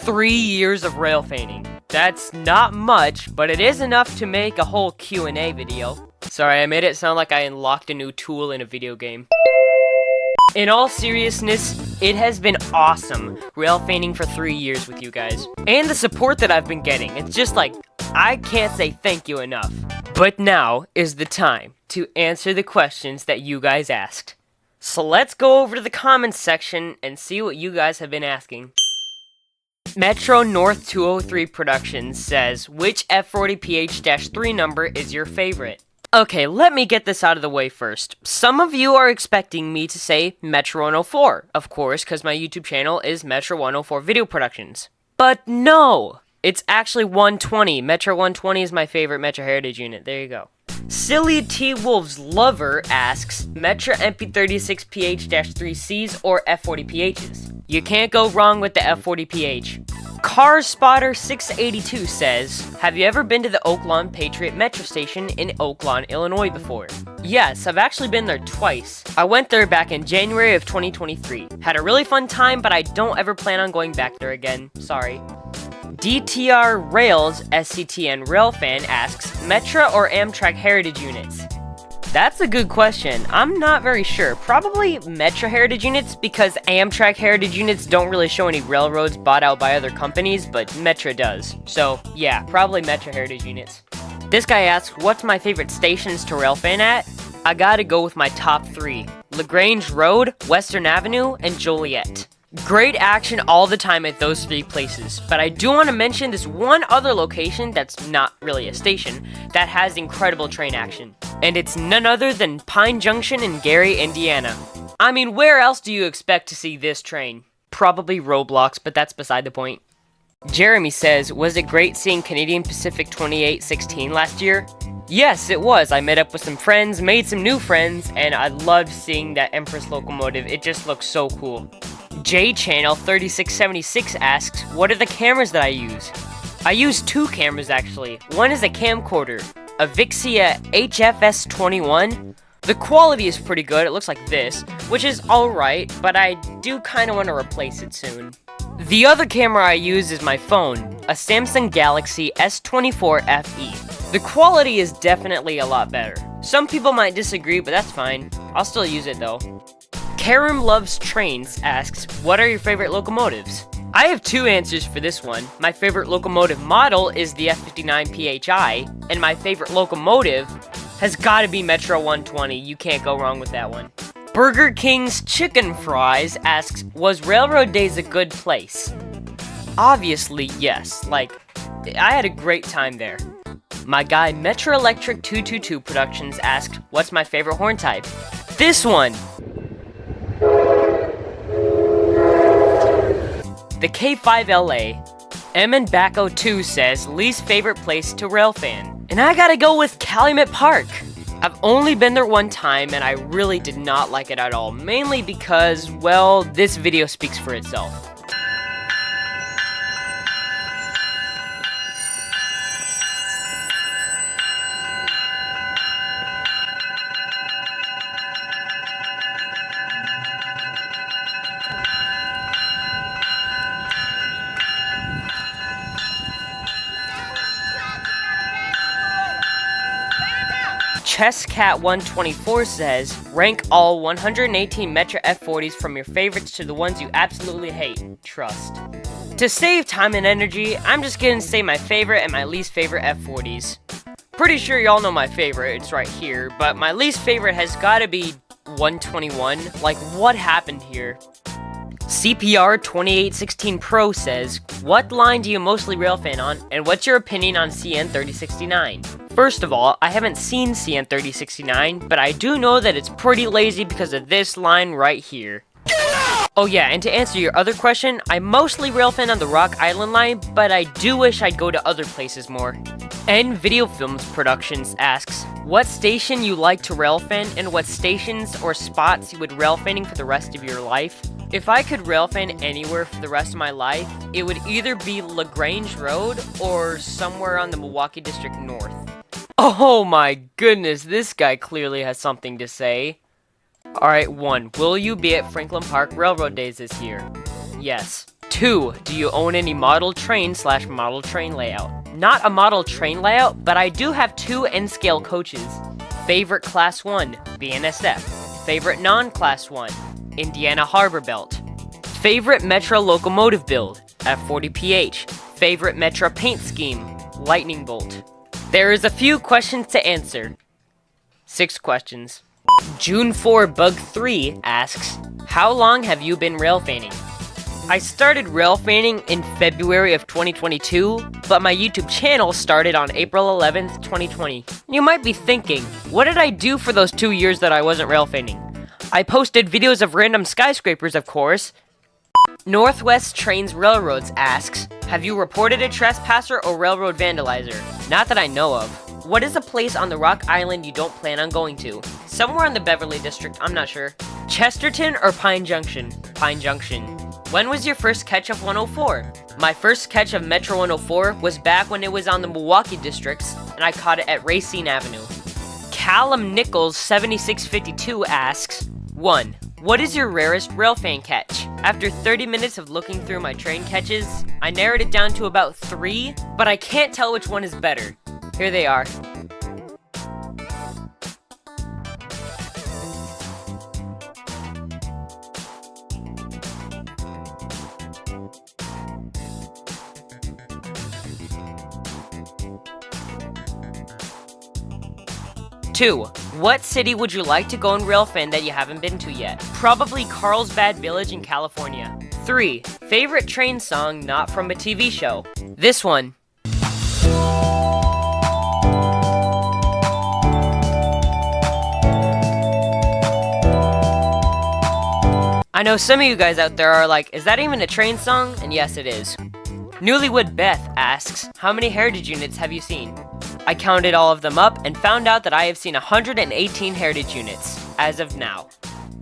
3 years of railfanning. That's not much, but it is enough to make a whole Q&A video. Sorry, I made it sound like I unlocked a new tool in a video game. In all seriousness, it has been awesome railfanning for 3 years with you guys. And the support that I've been getting, it's just like, I can't say thank you enough. But now is the time to answer the questions that you guys asked. So let's go over to the comments section and see what you guys have been asking. Metro North 203 Productions says, which F40PH-3 number is your favorite? Okay, let me get this out of the way first. Some of you are expecting me to say Metra 104, of course, because my YouTube channel is Metra 104 Video Productions. But no! It's actually 120. Metra 120 is my favorite Metra Heritage unit. There you go. Silly T-Wolves Lover asks, Metra MP36PH-3Cs or F40PHs? You can't go wrong with the F40PH. Car Spotter 682 says, have you ever been to the Oaklawn Patriot Metro Station in Oaklawn, Illinois before? Yes, I've actually been there twice. I went there back in January of 2023. Had a really fun time, but I don't ever plan on going back there again. Sorry. DTR Rails SCTN Railfan asks, Metra or Amtrak Heritage units? That's a good question. I'm not very sure. Probably Metra Heritage units, because Amtrak Heritage units don't really show any railroads bought out by other companies, but Metra does. So, yeah, probably Metra Heritage units. This guy asks, what's my favorite stations to railfan at? I gotta go with my top 3. LaGrange Road, Western Avenue, and Joliet. Great action all the time at those 3 places, but I do want to mention this one other location that's not really a station that has incredible train action, and it's none other than Pine Junction in Gary, Indiana. I mean, where else do you expect to see this train? Probably Roblox, but that's beside the point. Jeremy says, was it great seeing Canadian Pacific 2816 last year? Yes, it was. I met up with some friends, made some new friends, and I loved seeing that Empress locomotive. It just looks so cool. J-Channel 3676 asks, what are the cameras that I use? I use 2 cameras actually. One is a camcorder, a Vixia HFS21. The quality is pretty good, it looks like this, which is alright, but I do kind of want to replace it soon. The other camera I use is my phone, a Samsung Galaxy S24 FE. The quality is definitely a lot better. Some people might disagree, but that's fine. I'll still use it though. Karim Loves Trains asks, what are your favorite locomotives? I have 2 answers for this one. My favorite locomotive model is the F59PHI, and my favorite locomotive has gotta be Metra 120. You can't go wrong with that one. Burger King's Chicken Fries asks, was Railroad Days a good place? Obviously, yes. Like, I had a great time there. My guy Metra Electric 222 Productions asked, what's my favorite horn type? This one! The K5LA. M and Bacco 2 says, least favorite place to railfan. And I gotta go with Calumet Park. I've only been there one time and I really did not like it at all. Mainly because, well, this video speaks for itself. ChessCat124 says, rank all 118 Metra F40s from your favorites to the ones you absolutely hate. Trust. To save time and energy, I'm just gonna say my favorite and my least favorite F40s. Pretty sure y'all know my favorite, it's right here, but my least favorite has gotta be 121. Like, what happened here? CPR 2816 Pro says, what line do you mostly railfan on, and what's your opinion on CN 3069? First of all, I haven't seen CN 3069, but I do know that it's pretty lazy because of this line right here. Oh yeah, and to answer your other question, I mostly railfan on the Rock Island line, but I do wish I'd go to other places more. N Video Films Productions asks, what station you like to railfan and what stations or spots you would railfanning for the rest of your life? If I could railfan anywhere for the rest of my life, it would either be LaGrange Road or somewhere on the Milwaukee District North. Oh my goodness, this guy clearly has something to say. Alright, 1. Will you be at Franklin Park Railroad Days this year? Yes. 2. Do you own any model train / model train layout? Not a model train layout, but I do have 2 N-scale coaches. Favorite Class 1, BNSF. Favorite non-Class 1, Indiana Harbor Belt. Favorite Metra locomotive build, F40PH. Favorite Metra paint scheme, Lightning Bolt. There is a few questions to answer. 6 questions. June 4 Bug 3 asks, how long have you been railfanning? I started railfanning in February of 2022, but my YouTube channel started on April 11th, 2020. You might be thinking, what did I do for those 2 years that I wasn't railfanning? I posted videos of random skyscrapers, of course. Northwest Trains Railroads asks, have you reported a trespasser or railroad vandalizer? Not that I know of. What is a place on the Rock Island you don't plan on going to? Somewhere in the Beverly District, I'm not sure. Chesterton or Pine Junction? Pine Junction. When was your first catch of 104? My first catch of Metro 104 was back when it was on the Milwaukee districts, and I caught it at Racine Avenue. Callum Nichols 7652 asks, 1. What is your rarest railfan catch? After 30 minutes of looking through my train catches, I narrowed it down to about 3, but I can't tell which one is better. Here they are. 2. What city would you like to go and railfan that you haven't been to yet? Probably Carlsbad Village in California. 3. Favorite train song not from a TV show? This one. I know some of you guys out there are like, is that even a train song? And yes, it is. Newlywed Beth asks, how many heritage units have you seen? I counted all of them up and found out that I have seen 118 heritage units, as of now.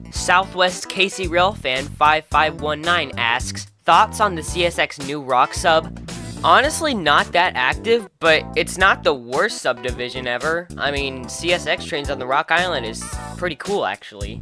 Southwest Casey Railfan 5519 asks, thoughts on the CSX new rock sub? Honestly, not that active, but it's not the worst subdivision ever. I mean, CSX trains on the Rock Island is pretty cool, actually.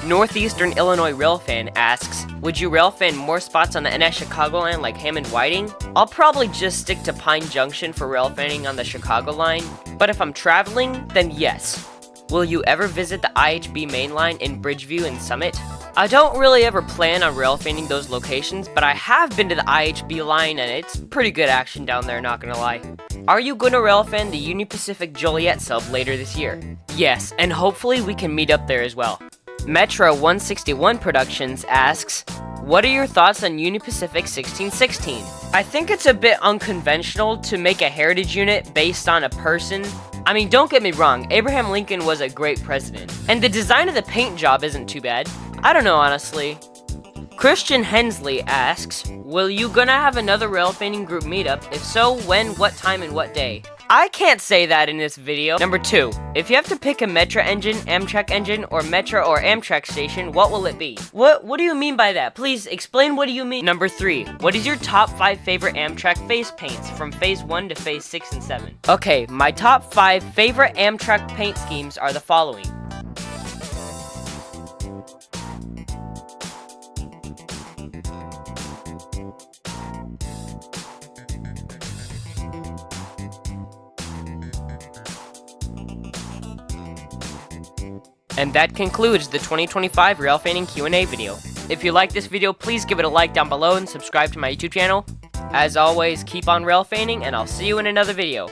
Northeastern Illinois Railfan asks, would you railfan more spots on the NS Chicagoland like Hammond Whiting? I'll probably just stick to Pine Junction for railfanning on the Chicago line, but if I'm traveling, then yes. Will you ever visit the IHB main line in Bridgeview and Summit? I don't really ever plan on railfanning those locations, but I have been to the IHB line and it's pretty good action down there, not gonna lie. Are you gonna railfan the Union Pacific Joliet sub later this year? Yes, and hopefully we can meet up there as well. Metra 161 Productions asks, what are your thoughts on Union Pacific 1616? I think it's a bit unconventional to make a heritage unit based on a person. I mean, don't get me wrong, Abraham Lincoln was a great president, and the design of the paint job isn't too bad. I don't know, honestly. Christian Hensley asks, will you gonna have another railfanning group meetup? If so, when, what time, and what day? I can't say that in this video. Number 2, if you have to pick a Metra engine, Amtrak engine, or Metra or Amtrak station, what will it be? What do you mean by that? Please explain what do you mean. Number 3, what is your top 5 favorite Amtrak face paints from phase 1 to phase 6 and 7? Okay, my top 5 favorite Amtrak paint schemes are the following. And that concludes the 2025 Railfanning Q&A video. If you like this video, please give it a like down below and subscribe to my YouTube channel. As always, keep on railfanning, and I'll see you in another video.